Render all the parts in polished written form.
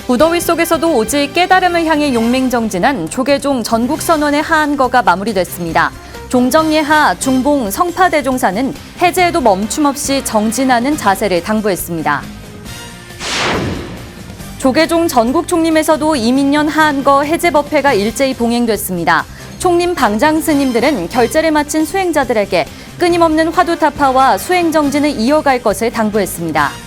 무더위 속에서도 오직 깨달음을 향해 용맹정진한 조계종 전국선언의 하한거가 마무리됐습니다. 종정예하 중봉 성파대종사는 해제에도 멈춤 없이 정진하는 자세를 당부했습니다. 조계종 전국총림에서도 이민년 하한거 해제 법회가 일제히 봉행됐습니다. 총림 방장 스님들은 결제를 마친 수행자들에게 끊임없는 화두타파와 수행정진을 이어갈 것을 당부했습니다.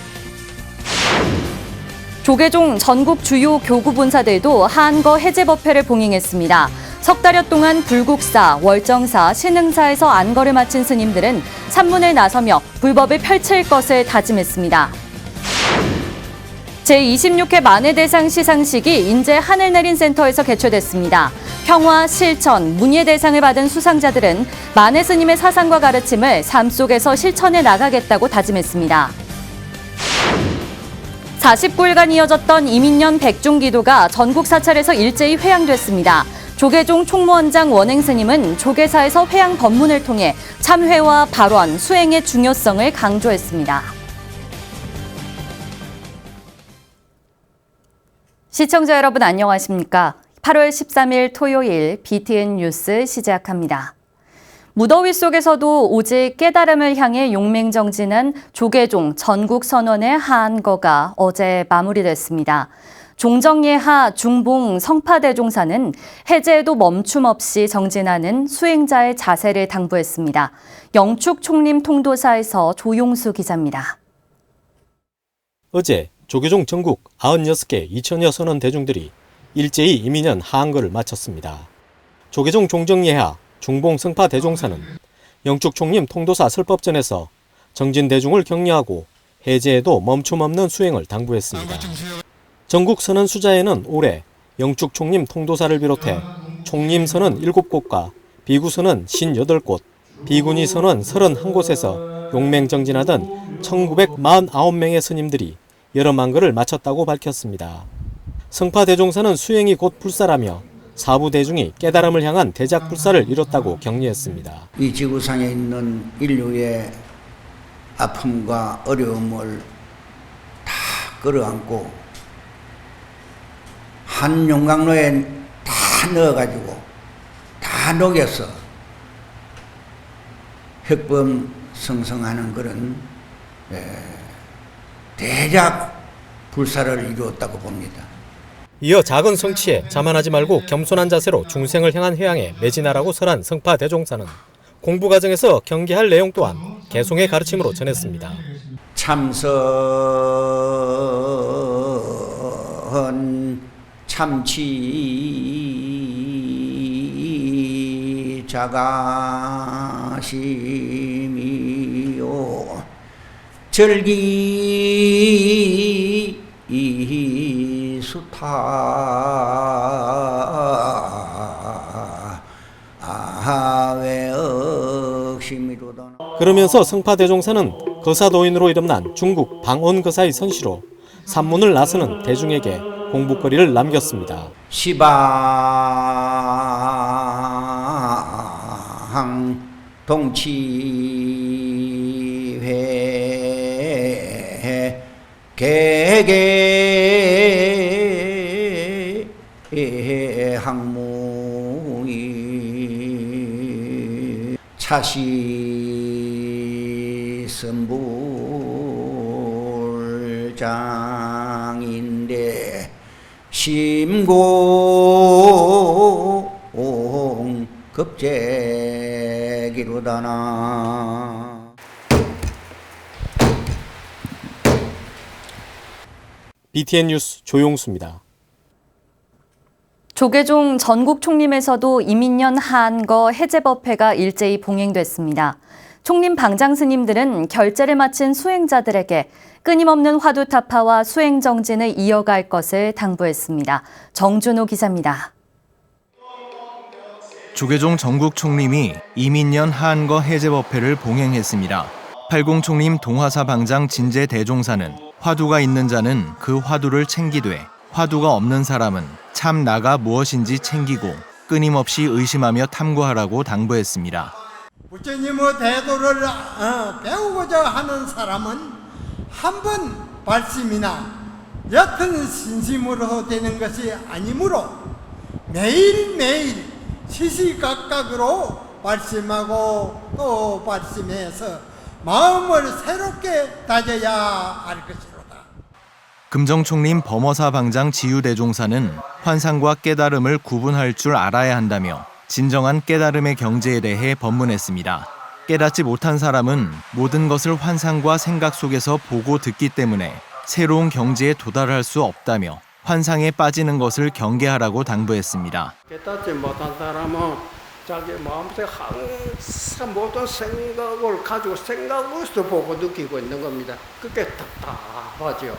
조계종 전국 주요 교구 본사들도 하한거 해제 법회를 봉행했습니다. 석 달여 동안 불국사, 월정사, 신흥사에서 안거를 마친 스님들은 산문을 나서며 불법을 펼칠 것을 다짐했습니다. 제26회 만해대상 시상식이 인제 하늘내린 센터에서 개최됐습니다. 평화, 실천, 문예대상을 받은 수상자들은 만해 스님의 사상과 가르침을 삶 속에서 실천해 나가겠다고 다짐했습니다. 49일간 이어졌던 이민년 백중기도가 전국 사찰에서 일제히 회양됐습니다. 조계종 총무원장 원행 스님은 조계사에서 회양 법문을 통해 참회와 발원, 수행의 중요성을 강조했습니다. 시청자 여러분 안녕하십니까? 8월 13일 토요일 BTN 뉴스 시작합니다. 무더위 속에서도 오직 깨달음을 향해 용맹정진한 조계종 전국선언의 하한거가 어제 마무리됐습니다. 종정예하 중봉 성파대종사는 해제에도 멈춤 없이 정진하는 수행자의 자세를 당부했습니다. 영축총림 통도사에서 조용수 기자입니다. 어제 조계종 전국 96개 2000여 선원 대중들이 일제히 이민년 하한거를 마쳤습니다. 조계종 종정예하 중봉 성파 대종사는 영축총림 통도사 설법전에서 정진 대중을 격려하고 해제에도 멈춤 없는 수행을 당부했습니다. 전국 선언 수자에는 올해 영축총림 통도사를 비롯해 총림 선언 7곳과 비구 선언 58곳, 비군이 선언 31곳에서 용맹정진하던 1949명의 스님들이 여러 만거를 마쳤다고 밝혔습니다. 성파대종사는 수행이 곧 불사라며 사부 대중이 깨달음을 향한 대작 불사를 이뤘다고 격려했습니다. 이 지구상에 있는 인류의 아픔과 어려움을 다 끌어안고 한 용광로에 다 넣어가지고 다 녹여서 혁범성성하는 그런 대작 불사를 이루었다고 봅니다. 이어 작은 성취에 자만하지 말고 겸손한 자세로 중생을 향한 회양에 매진하라고 설한 성파대종사는 공부 과정에서 경계할 내용 또한 개송의 가르침으로 전했습니다. 참선, 참치, 자가심이요 절기 그러면서 성파대종사는 거사도인으로 이름난 중국 방언거사의 선시로 산문을 나서는 대중에게 공부거리를 남겼습니다. 시방 동치회 개개 항무이 차시 선불장인데 심공 급제기로다나. BTN 뉴스 조용수입니다. 조계종 전국총림에서도 이민년 하한거 해제 법회가 일제히 봉행됐습니다. 총림 방장 스님들은 결제를 마친 수행자들에게 끊임없는 화두타파와 수행정진을 이어갈 것을 당부했습니다. 정준호 기자입니다. 조계종 전국총림이 이민년 하한거 해제 법회를 봉행했습니다. 80총림 동화사 방장 진제 대종사는 화두가 있는 자는 그 화두를 챙기되 화두가 없는 사람은 참 나가 무엇인지 챙기고 끊임없이 의심하며 탐구하라고 당부했습니다. 부처님의 대도를 배우고자 하는 사람은 한 번 발심이나 옅은 신심으로 되는 것이 아니므로 매일매일 시시각각으로 발심하고 또 발심해서 마음을 새롭게 다져야 할 것이로다. 금정총림 범어사 방장 지유대종사는 환상과 깨달음을 구분할 줄 알아야 한다며 진정한 깨달음의 경지에 대해 법문했습니다. 깨닫지 못한 사람은 모든 것을 환상과 생각 속에서 보고 듣기 때문에 새로운 경지에 도달할 수 없다며 환상에 빠지는 것을 경계하라고 당부했습니다. 깨닫지 못한 사람은 자기 마음속에 항상 모든 생각을 가지고 생각으로서 보고 느끼고 있는 겁니다. 그게 답답하죠.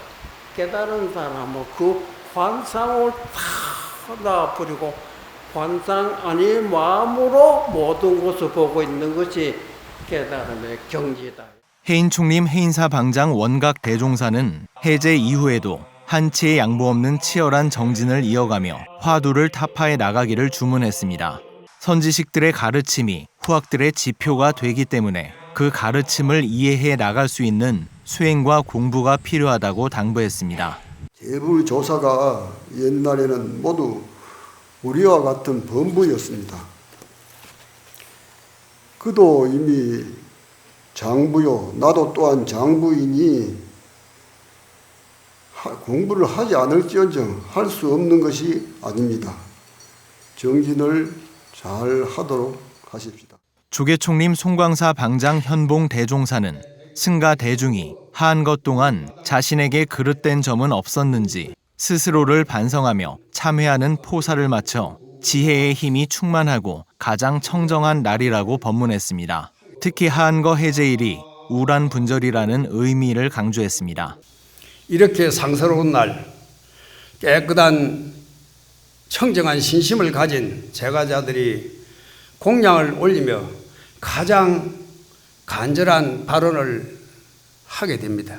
깨달은 사람은 그 환상을 다 놔버리고 환상 아닌 마음으로 모든 것을 보고 있는 것이 깨달음의 경지다. 해인 총림 해인사 방장 원각 대종사는 해제 이후에도 한치의 양보 없는 치열한 정진을 이어가며 화두를 타파해 나가기를 주문했습니다. 선지식들의 가르침이 후학들의 지표가 되기 때문에 그 가르침을 이해해 나갈 수 있는 수행과 공부가 필요하다고 당부했습니다. 재불조사가 옛날에는 모두 우리와 같은 범부였습니다. 그도 이미 장부요, 나도 또한 장부이니 공부를 하지 않을지언정 할 수 없는 것이 아닙니다. 정진을 잘 하도록 하십시다. 조계총림 송광사 방장 현봉 대종사는 승가 대중이 한 것 동안 자신에게 그릇된 점은 없었는지 스스로를 반성하며 참회하는 포사를 마쳐 지혜의 힘이 충만하고 가장 청정한 날이라고 법문했습니다. 특히 한거 해제일이 우란 분절이라는 의미를 강조했습니다. 이렇게 상스러운 날 깨끗한 청정한 신심을 가진 제가자들이 공양을 올리며 가장 간절한 발언을 하게 됩니다.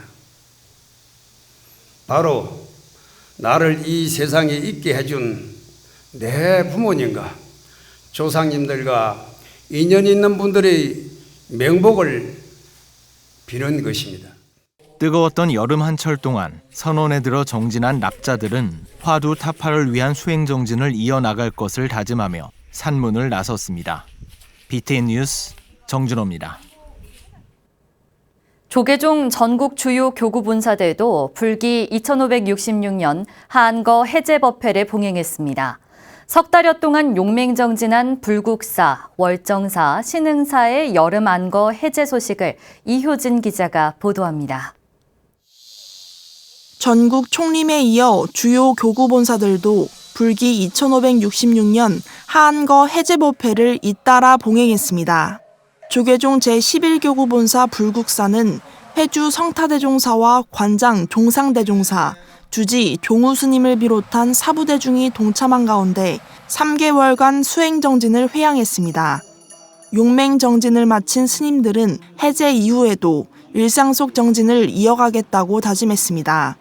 바로 나를 이 세상에 있게 해준 내 부모님과 조상님들과 인연 있는 분들의 명복을 비는 것입니다. 뜨거웠던 여름 한철 동안 선원에 들어 정진한 납자들은 화두 타파를 위한 수행 정진을 이어나갈 것을 다짐하며 산문을 나섰습니다. BTN 뉴스 정준호입니다. 조계종 전국 주요 교구 본사들도 불기 2566년 한거 해제 법회를 봉행했습니다. 석 달여 동안 용맹정진한 불국사, 월정사, 신흥사의 여름 안거 해제 소식을 이효진 기자가 보도합니다. 전국 총림에 이어 주요 교구 본사들도 불기 2566년 한거 해제 법회를 잇따라 봉행했습니다. 조계종 제11교구 본사 불국사는 회주 성타대종사와 관장 종상대종사, 주지 종우스님을 비롯한 사부대중이 동참한 가운데 3개월간 수행정진을 회양했습니다. 용맹정진을 마친 스님들은 해제 이후에도 일상 속 정진을 이어가겠다고 다짐했습니다.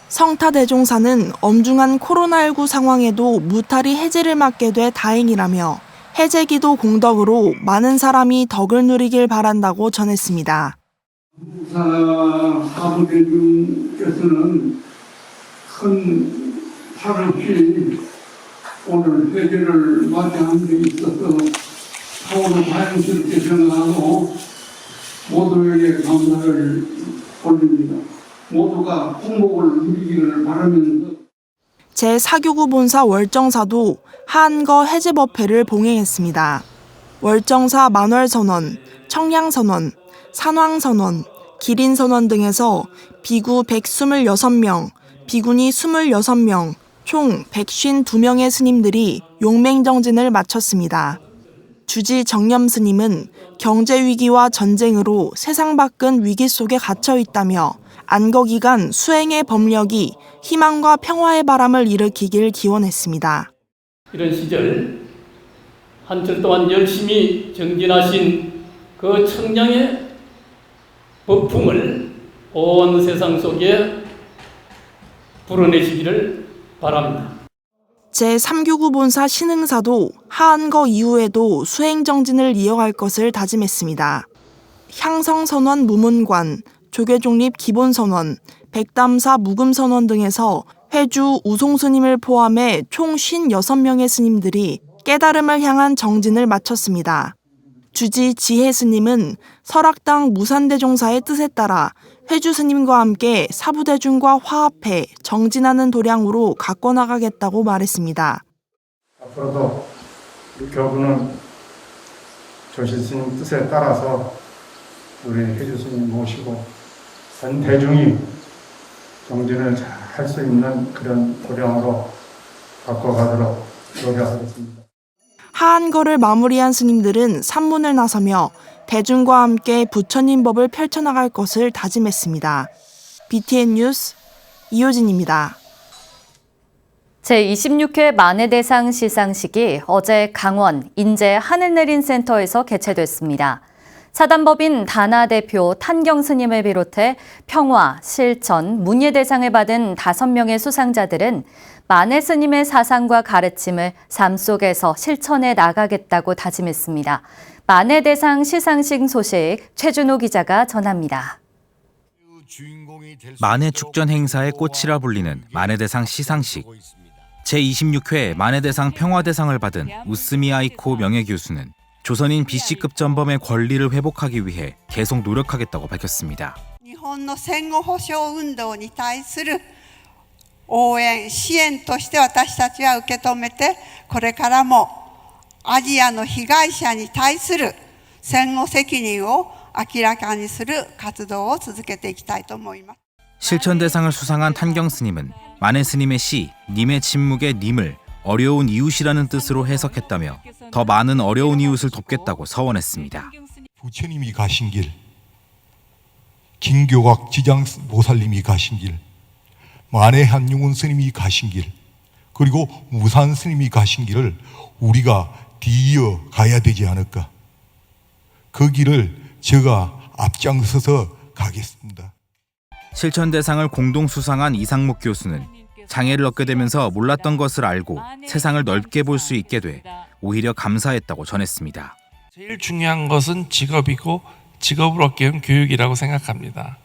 성타대종사는 엄중한 코로나19 상황에도 무탈히 해제를 맡게 돼 다행이라며 해제기도 공덕으로 많은 사람이 덕을 누리길 바란다고 전했습니다. 사부대중께서는 큰 탈 없이 오늘 해제를 맞이하는 데 있어서 서로 다행스럽게 생각하고 모두에게 감사를 올립니다. 모두가 행복을 누리기를 바라면서 제4교구 본사 월정사도 한거 해제 법회를 봉행했습니다. 월정사 만월선원, 청량선원, 산왕선원, 기린선원 등에서 비구 126명, 비구니 26명, 총 152명의 스님들이 용맹정진을 마쳤습니다. 주지 정념 스님은 경제위기와 전쟁으로 세상 바꾼 위기 속에 갇혀 있다며 안거 기간 수행의 법력이 희망과 평화의 바람을 일으키길 기원했습니다. 이런 시절 한철 동안 열심히 정진하신 그 청량의 법풍을 온 세상 속에 불어내시기를 바랍니다. 제3교구 본사 신흥사도 한거 이후에도 수행정진을 이어갈 것을 다짐했습니다. 향성선원 무문관, 조계종립 기본선원, 백담사 묵음선원 등에서 회주 우송 스님을 포함해 총 56명의 스님들이 깨달음을 향한 정진을 마쳤습니다. 주지 지혜 스님은 설악당 무산대종사의 뜻에 따라 회주 스님과 함께 사부대중과 화합해 정진하는 도량으로 가꿔 나가겠다고 말했습니다. 앞으로도 우리 교구는 조실 스님 뜻에 따라서 우리 회주 스님 모시고 전 대중이 정진을 잘 할 수 있는 그런 도량으로 바꿔가도록 노력하겠습니다. 하한거를 마무리한 스님들은 산문을 나서며 대중과 함께 부처님 법을 펼쳐나갈 것을 다짐했습니다. BTN 뉴스 이효진입니다. 제26회 만해대상 시상식이 어제 강원 인제 하늘내린센터에서 개최됐습니다. 사단법인 다나 대표 탄경 스님을 비롯해 평화, 실천, 문예대상을 받은 5명의 수상자들은 만해 스님의 사상과 가르침을 삶 속에서 실천해 나가겠다고 다짐했습니다. 만해대상 시상식 소식 최준호 기자가 전합니다. 만해 축전 행사의 꽃이라 불리는 만해대상 시상식. 제26회 만해대상 평화대상을 받은 우스미 아이코 명예교수는 조선인 BC급 전범의 권리를 회복하기 위해 계속 노력하겠다고 밝혔습니다. 日本の戦後保障運動に対する応援、支援として私たちは受け止めて、これからもアジアの被害者に対する戦後責任を明らかにする活動を続けていきたいと思います。 실천대상을 수상한 탄경 스님은 만해 스님의 시 님의 침묵의 님을 어려운 이웃이라는 뜻으로 해석했다며 더 많은 어려운 이웃을 돕겠다고 서원했습니다. 부처님이 가신 길, 김교각 지장보살님이 가신 길, 만해 한용운 스님이 가신 길, 그리고 무산 스님이 가신 길을 우리가 뒤이어 가야 되지 않을까. 그 길을 제가 앞장서서 가겠습니다. 실천대상을 공동 수상한 이상목 교수는 장애를 얻게 되면서 몰랐던 것을 알고 세상을 넓게 볼 수 있게 돼 오히려 감사했다고 전했습니다. 제일 중요한 것은 직업이고 직업을 얻기 위한 교육이라고 생각합니다.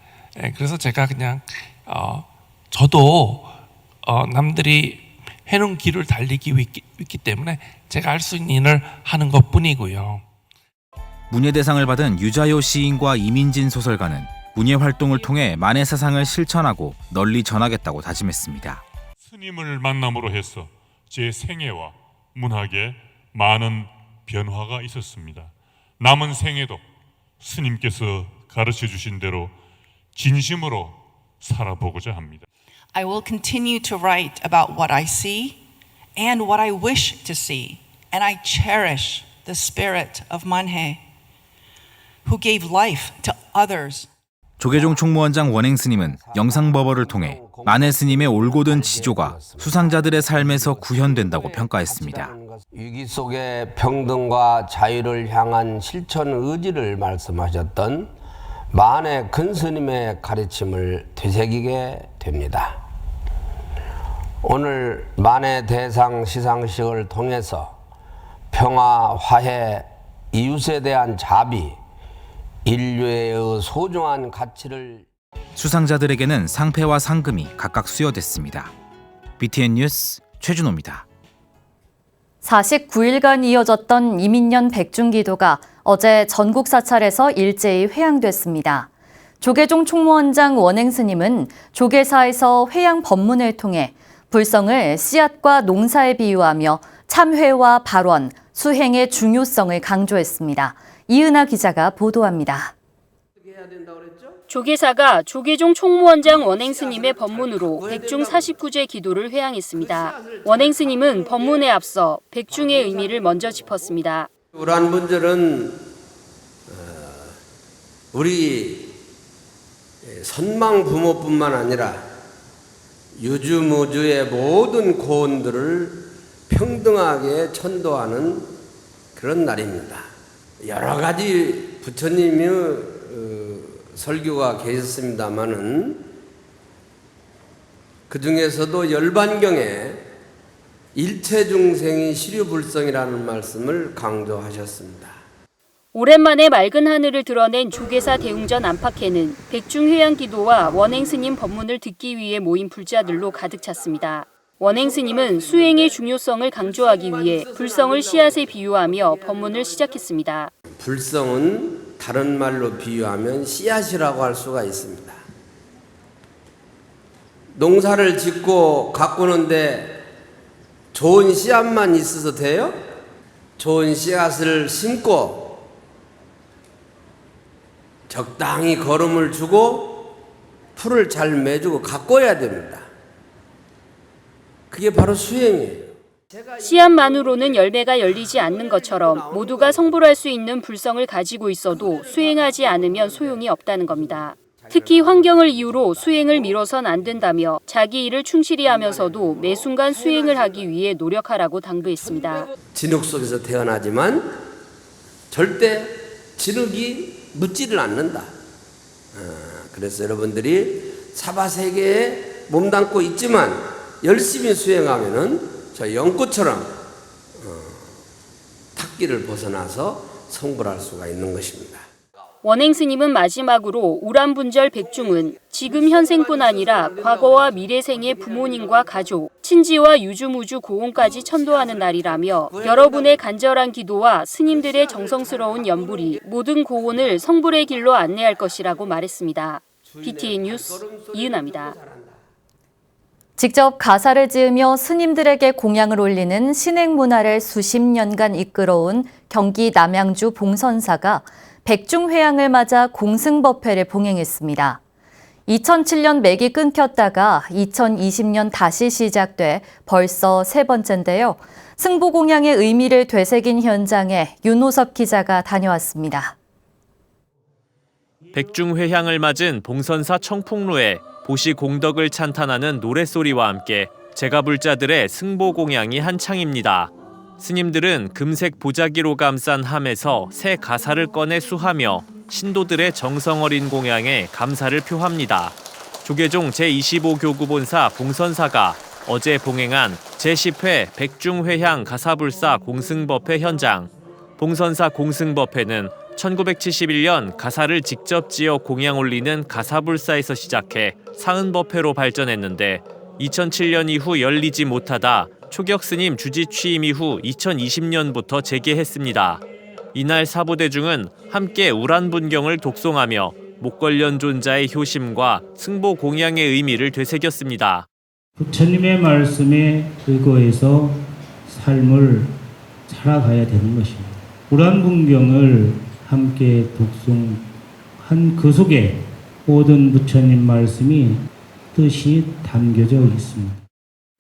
그래서 제가 그냥 저도 남들이 해놓은 길을 달리기 있기 때문에 제가 할 수 있는 일을 하는 것뿐이고요. 문예대상을 받은 유자요 시인과 이민진 소설가는 문예 활동을 통해 만해 사상을 실천하고 널리 전하겠다고 다짐했습니다. 스님을 만남으로 해서 제 생애와 문학에 많은 변화가 있었습니다. 남은 생에도 스님께서 가르쳐 주신 대로 진심으로 살아보고자 합니다. I will continue to write about what I see and what I wish to see, and I cherish the spirit of Manhe, who gave life to others. 조계종 총무원장 원행 스님은 영상버버를 통해 만해 스님의 올곧은 지조가 수상자들의 삶에서 구현된다고 평가했습니다. 위기 속에 평등과 자유를 향한 실천 의지를 말씀하셨던 만해 큰 스님의 가르침을 되새기게 됩니다. 오늘 만해 대상 시상식을 통해서 평화, 화해, 이웃에 대한 자비, 인류의 소중한 가치를 수상자들에게는 상패와 상금이 각각 수여됐습니다. BTN 뉴스 최준호입니다. 49일간 이어졌던 이민년 백중기도가 어제 전국 사찰에서 일제히 회향됐습니다. 조계종 총무원장 원행 스님은 조계사에서 회향 법문을 통해 불성을 씨앗과 농사에 비유하며 참회와 발원, 수행의 중요성을 강조했습니다. 이은하 기자가 보도합니다. 조계사가 조계종 총무원장 원행 스님의 법문으로 백중 49제 기도를 회향했습니다. 원행 스님은 법문에 앞서 백중의 의미를 먼저 짚었습니다. 우란분들은 우리 선망 부모뿐만 아니라 유주무주의 모든 고원들을 평등하게 천도하는 그런 날입니다. 여러 가지 부처님의 설교가 계셨습니다마는 그 중에서도 열반경에 일체 중생이 시류불성이라는 말씀을 강조하셨습니다. 오랜만에 맑은 하늘을 드러낸 조계사 대웅전 안팎에는 백중회양 기도와 원행 스님 법문을 듣기 위해 모인 불자들로 가득 찼습니다. 원행 스님은 수행의 중요성을 강조하기 위해 불성을 씨앗에 비유하며 법문을 시작했습니다. 불성은 다른 말로 비유하면 씨앗이라고 할 수가 있습니다. 농사를 짓고 가꾸는데 좋은 씨앗만 있어서 돼요? 좋은 씨앗을 심고 적당히 거름을 주고 풀을 잘 매주고 가꿔야 됩니다. 그게 바로 수행이에요. 씨앗만으로는 열매가 열리지 않는 것처럼 모두가 성불할 수 있는 불성을 가지고 있어도 수행하지 않으면 소용이 없다는 겁니다. 특히 환경을 이유로 수행을 미뤄선 안 된다며 자기 일을 충실히 하면서도 매 순간 수행을 하기 위해 노력하라고 당부했습니다. 진흙 속에서 태어나지만 절대 진흙이 묻지를 않는다. 그래서 여러분들이 사바세계에 몸담고 있지만 열심히 수행하면은 저 연꽃처럼 탁기를 벗어나서 성불할 수가 있는 것입니다. 원행 스님은 마지막으로 우란분절 백중은 지금 현생뿐 아니라 과거와 미래생의 부모님과 가족, 친지와 유주무주 고혼까지 천도하는 날이라며 여러분의 간절한 기도와 스님들의 정성스러운 연불이 모든 고혼을 성불의 길로 안내할 것이라고 말했습니다. BTN 뉴스 이은아입니다. 직접 가사를 지으며 스님들에게 공양을 올리는 신행 문화를 수십 년간 이끌어온 경기 남양주 봉선사가 백중회양을 맞아 공승법회를 봉행했습니다. 2007년 맥이 끊겼다가 2020년 다시 시작돼 벌써 세 번째인데요. 승보공양의 의미를 되새긴 현장에 윤호섭 기자가 다녀왔습니다. 백중회향을 맞은 봉선사 청풍로에 보시 공덕을 찬탄하는 노랫소리와 함께 제가불자들의 승보공양이 한창입니다. 스님들은 금색 보자기로 감싼 함에서 새 가사를 꺼내 수하며 신도들의 정성 어린 공양에 감사를 표합니다. 조계종 제25교구본사 봉선사가 어제 봉행한 제10회 백중회향 가사불사 공승법회 현장. 봉선사 공승법회는 1971년 가사를 직접 지어 공양 올리는 가사불사에서 시작해 사은법회로 발전했는데 2007년 이후 열리지 못하다 초격 스님 주지 취임 이후 2020년부터 재개했습니다. 이날 사부대중은 함께 우란분경을 독송하며 목걸연존자의 효심과 승보 공양의 의미를 되새겼습니다. 부처님의 말씀에 근거해서 삶을 살아가야 되는 것입니다. 우란분경을 함께 독송한 그 속에 모든 부처님 말씀이 뜻이 담겨져 있습니다.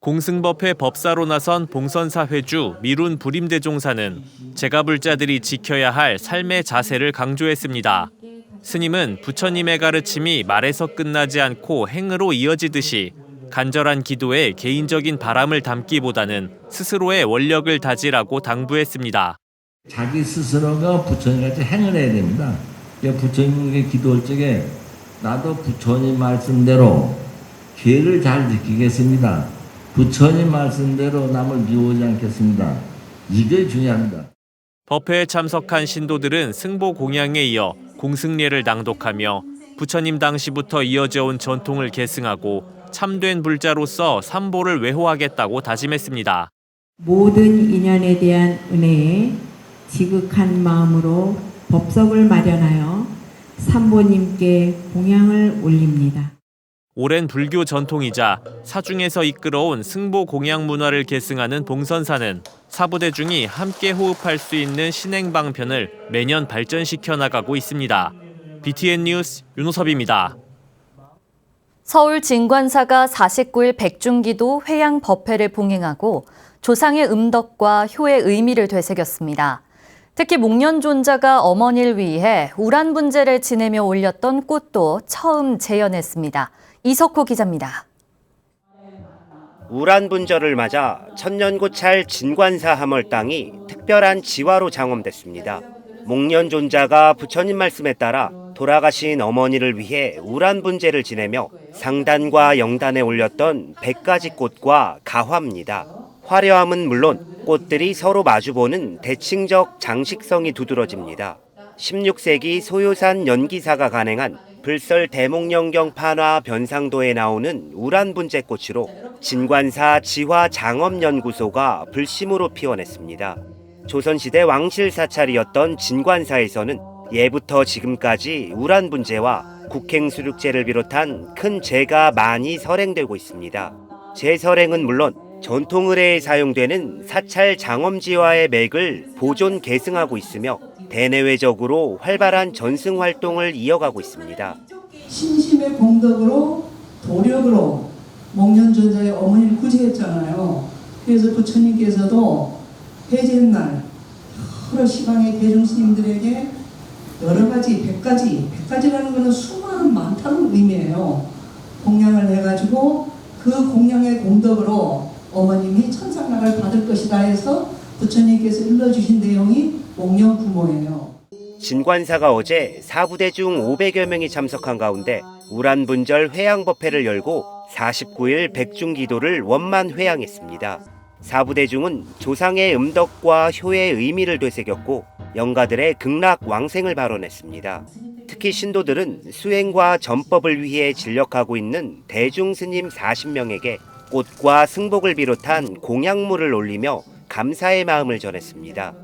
공승법회 법사로 나선 봉선사 회주 미룬 부림대종사는 제가불자들이 지켜야 할 삶의 자세를 강조했습니다. 스님은 부처님의 가르침이 말에서 끝나지 않고 행으로 이어지듯이 간절한 기도에 개인적인 바람을 담기보다는 스스로의 원력을 다지라고 당부했습니다. 자기 스스로가 부처님같이 행을 해야 됩니다. 부처님께 기도할 적에 나도 부처님 말씀대로 죄를 잘 지키겠습니다. 부처님 말씀대로 남을 미워하지 않겠습니다. 이게 중요합니다. 법회에 참석한 신도들은 승보 공양에 이어 공승례를 낭독하며 부처님 당시부터 이어져 온 전통을 계승하고 참된 불자로서 삼보를 외호하겠다고 다짐했습니다. 모든 인연에 대한 은혜에 지극한 마음으로 법석을 마련하여 삼보님께 공양을 올립니다. 오랜 불교 전통이자 사중에서 이끌어온 승보 공양 문화를 계승하는 봉선사는 사부대중이 함께 호흡할 수 있는 신행 방편을 매년 발전시켜 나가고 있습니다. BTN 뉴스 윤호섭입니다. 서울 진관사가 49일 백중기도 회양 법회를 봉행하고 조상의 음덕과 효의 의미를 되새겼습니다. 특히 목련존자가 어머니를 위해 우란분제를 지내며 올렸던 꽃도 처음 재현했습니다. 이석호 기자입니다. 우란분절을 맞아 천년고찰 진관사 하멀땅이 특별한 지화로 장엄됐습니다. 목련존자가 부처님 말씀에 따라 돌아가신 어머니를 위해 우란분제를 지내며 상단과 영단에 올렸던 100가지 꽃과 가화입니다. 화려함은 물론 꽃들이 서로 마주보는 대칭적 장식성이 두드러집니다. 16세기 소요산 연기사가 간행한 불설 대목령경 판화 변상도에 나오는 우란분재꽃으로 진관사 지화장엄연구소가 불심으로 피워냈습니다. 조선시대 왕실사찰이었던 진관사에서는 예부터 지금까지 우란분재와 국행수륙제를 비롯한 큰 제가 많이 설행되고 있습니다. 제설행은 물론 전통 의례에 사용되는 사찰 장엄지화의 맥을 보존 계승하고 있으며 대내외적으로 활발한 전승 활동을 이어가고 있습니다. 신심의 공덕으로 도력으로 목련존자의 어머니를 구제했잖아요. 그래서 부처님께서도 해제날 여러 시방의 대중스님들에게 여러 가지 100가지라는 것은 수많은 많다는 의미예요. 공양을 해가지고 그 공양의 공덕으로 어머님이 천상락을 받을 것이다 해서 부처님께서 일러주신 내용이 목련 부모예요. 진관사가 어제 사부대 중 500여 명이 참석한 가운데 우란분절 회양법회를 열고 49일 백중기도를 원만 회양했습니다. 사부대중은 조상의 음덕과 효의 의미를 되새겼고 영가들의 극락 왕생을 발언했습니다. 특히 신도들은 수행과 전법을 위해 진력하고 있는 대중스님 40명에게 꽃과 승복을 비롯한 공양물을 올리며 감사의 마음을 전했습니다.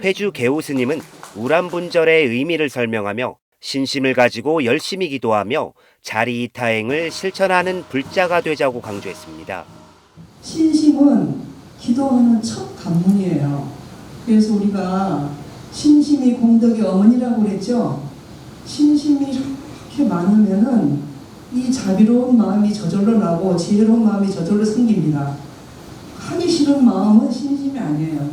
회주 개오스님은 우란분절의 의미를 설명하며 신심을 가지고 열심히 기도하며 자리이타행을 실천하는 불자가 되자고 강조했습니다. 신심은 기도하는 첫 관문이에요. 그래서 우리가 신심이 공덕의 어머니라고 그랬죠. 신심이 이렇게 많으면은 이 자비로운 마음이 저절로 나고 지혜로운 마음이 저절로 생깁니다. 하기 싫은 마음은 신심이 아니에요.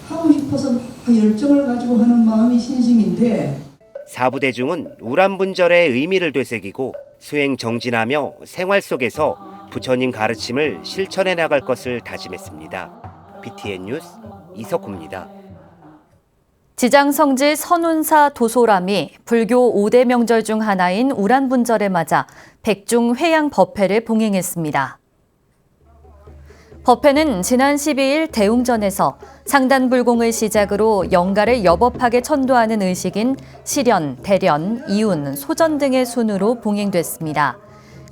하고 싶어서 열정을 가지고 하는 마음이 신심인데 사부대중은 우란분절의 의미를 되새기고 수행 정진하며 생활 속에서 부처님 가르침을 실천해 나갈 것을 다짐했습니다. BTN 뉴스 이석호입니다. 지장성지 선운사 도소람이 불교 5대 명절 중 하나인 우란분절에 맞아 백중 회양 법회를 봉행했습니다. 법회는 지난 12일 대웅전에서 상단불공을 시작으로 영가를 여법하게 천도하는 의식인 시련, 대련, 이운, 소전 등의 순으로 봉행됐습니다.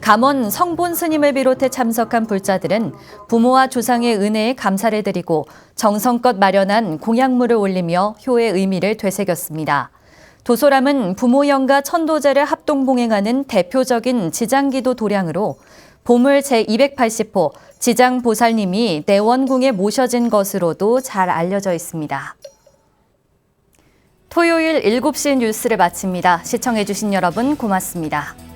감원 성본 스님을 비롯해 참석한 불자들은 부모와 조상의 은혜에 감사를 드리고 정성껏 마련한 공양물을 올리며 효의 의미를 되새겼습니다. 도소람은 부모 영가 천도제를 합동 봉행하는 대표적인 지장기도 도량으로 보물 제280호 지장보살님이 내원궁에 모셔진 것으로도 잘 알려져 있습니다. 토요일 7시 뉴스를 마칩니다. 시청해주신 여러분 고맙습니다.